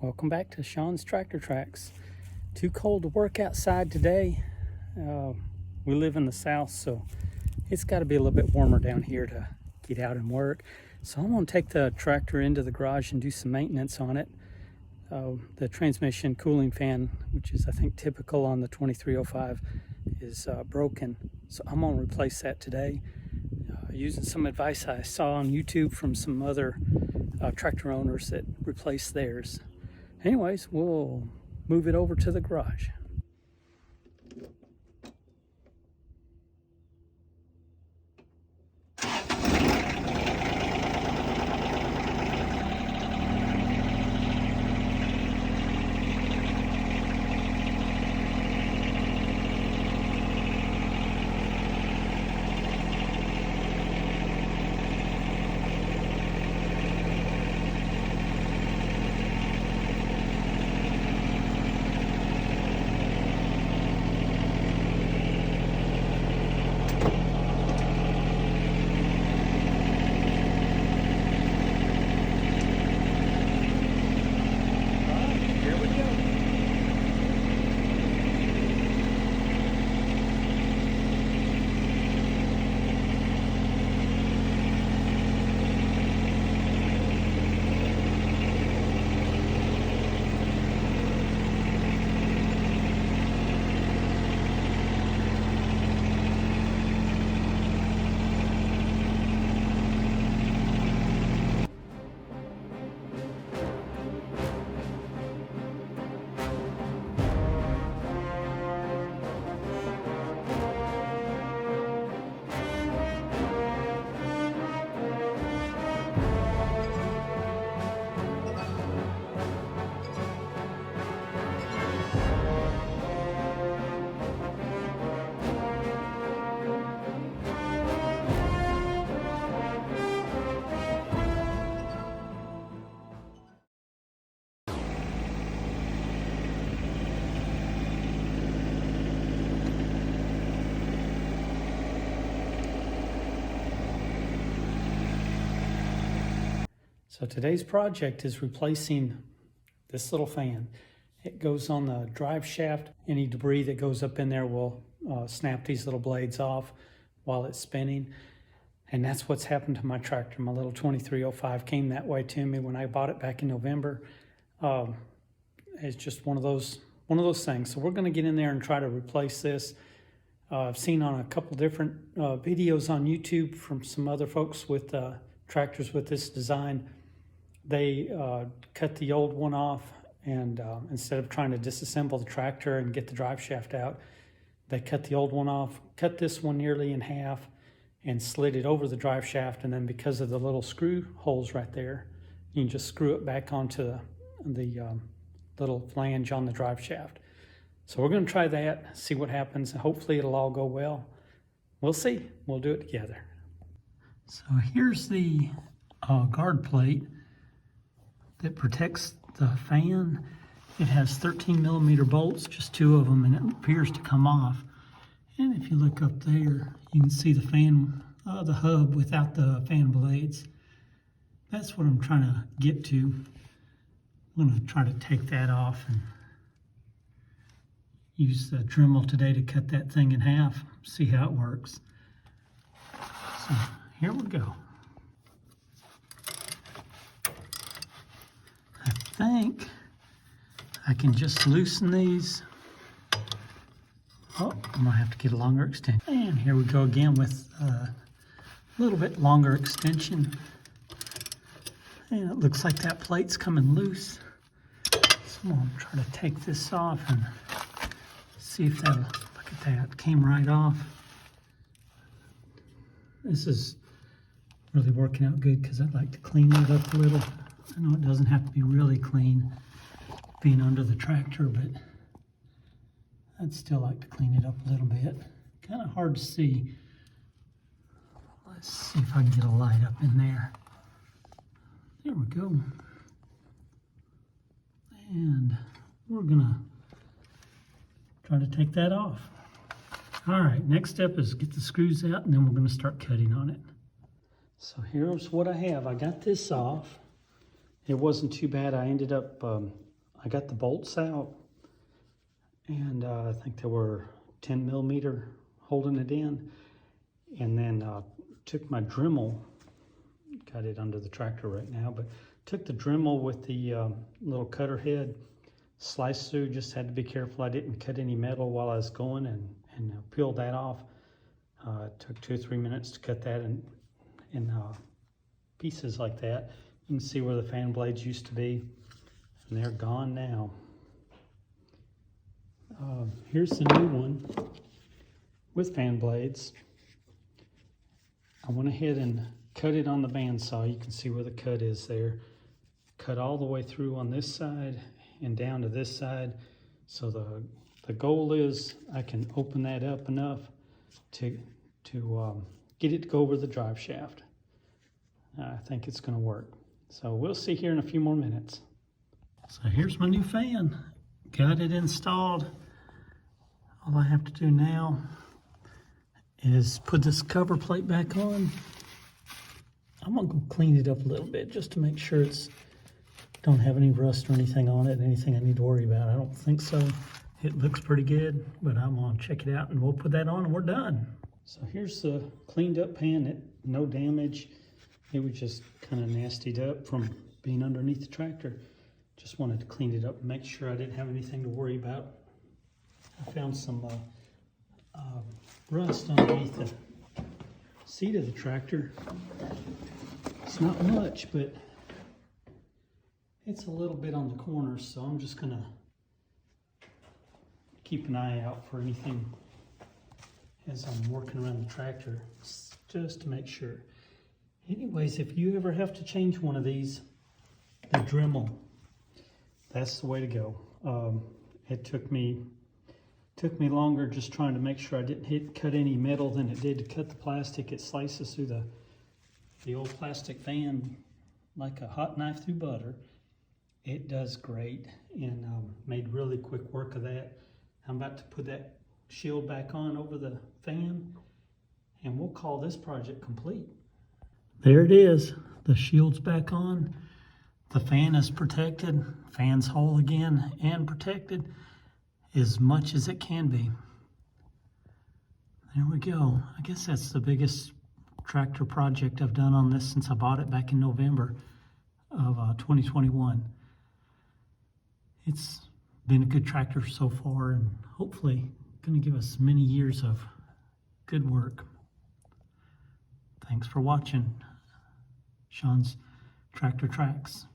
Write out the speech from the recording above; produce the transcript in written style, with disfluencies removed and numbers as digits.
Welcome back to Sean's Tractor Tracks. Too cold to work outside today. We live in the south, so it's got to be a little bit warmer down here to get out and work. So I'm going to take the tractor into the garage and do some maintenance on it. The transmission cooling fan, which is I think typical on the 2305, is broken. So I'm going to replace that today using some advice I saw on YouTube from some other tractor owners that replaced theirs. Anyways, we'll move it over to the garage. So today's project is replacing this little fan. It goes on the drive shaft. Any debris that goes up in there will snap these little blades off while it's spinning. And that's what's happened to my tractor. My little 2305 came that way to me when I bought it back in November. It's just one of those things. So we're gonna get in there and try to replace this. I've seen on a couple different videos on YouTube from some other folks with tractors with this design. They cut the old one off, and instead of trying to disassemble the tractor and get the drive shaft out, they cut the old one off, cut this one nearly in half, and slid it over the drive shaft. And then because of the little screw holes right there, you can just screw it back onto the little flange on the drive shaft. So we're going to try that, see what happens. Hopefully it'll all go well. We'll see. We'll do it together. So here's the guard plate that protects the fan. It has 13 millimeter bolts, just 2 of them, and it appears to come off. And if you look up there, you can see the fan, the hub without the fan blades. That's what I'm trying to get to. I'm going to try to take that off and use the Dremel today to cut that thing in half, see how it works. So here we go. I think I can just loosen these. Oh, I'm gonna have to get a longer extension. And here we go again with a little bit longer extension. And it looks like that plate's coming loose. So I'm gonna try to take this off and see if that'll, look at that, came right off. This is really working out good because I'd like to clean it up a little. I know it doesn't have to be really clean being under the tractor, but I'd still like to clean it up a little bit. Kind of hard to see. Let's see if I can get a light up in there. There we go. And we're gonna try to take that off. All right, next step is get the screws out, and then we're gonna start cutting on it. So here's what I have. I got this off. It wasn't too bad. I ended up I got the bolts out, and I think they were 10 millimeter holding it in, and then took my Dremel, got it under the tractor right now, but took the Dremel with the little cutter head, sliced through, just had to be careful I didn't cut any metal while I was going, and peeled that off. It took 2 or 3 minutes to cut that in pieces like that. You can see where the fan blades used to be, and they're gone now. Here's the new one with fan blades. I went ahead and cut it on the bandsaw. You can see where the cut is there. Cut all the way through on this side and down to this side. So the goal is I can open that up enough to get it to go over the drive shaft. I think it's going to work. So we'll see here in a few more minutes. So here's my new fan. Got it installed. All I have to do now is put this cover plate back on. I'm gonna go clean it up a little bit just to make sure it's don't have any rust or anything on it, anything I need to worry about. I don't think so. It looks pretty good, but I'm gonna check it out and we'll put that on and we're done. So here's the cleaned up pan, no damage. It was just kind of nastied up from being underneath the tractor. Just wanted to clean it up and make sure I didn't have anything to worry about. I found some rust underneath the seat of the tractor. It's not much, but it's a little bit on the corners, so I'm just gonna keep an eye out for anything as I'm working around the tractor, just to make sure. Anyways, if you ever have to change one of these, the Dremel, that's the way to go. It took me longer just trying to make sure I didn't cut any metal than it did to cut the plastic. It slices through the old plastic fan like a hot knife through butter. It does great, and made really quick work of that. I'm about to put that shield back on over the fan, and we'll call this project complete. There it is. The shield's back on. The fan is protected. Fan's whole again and protected as much as it can be. There we go. I guess that's the biggest tractor project I've done on this since I bought it back in November of 2021. It's been a good tractor so far, and hopefully going to give us many years of good work. Thanks for watching Sean's Tractor Tracks.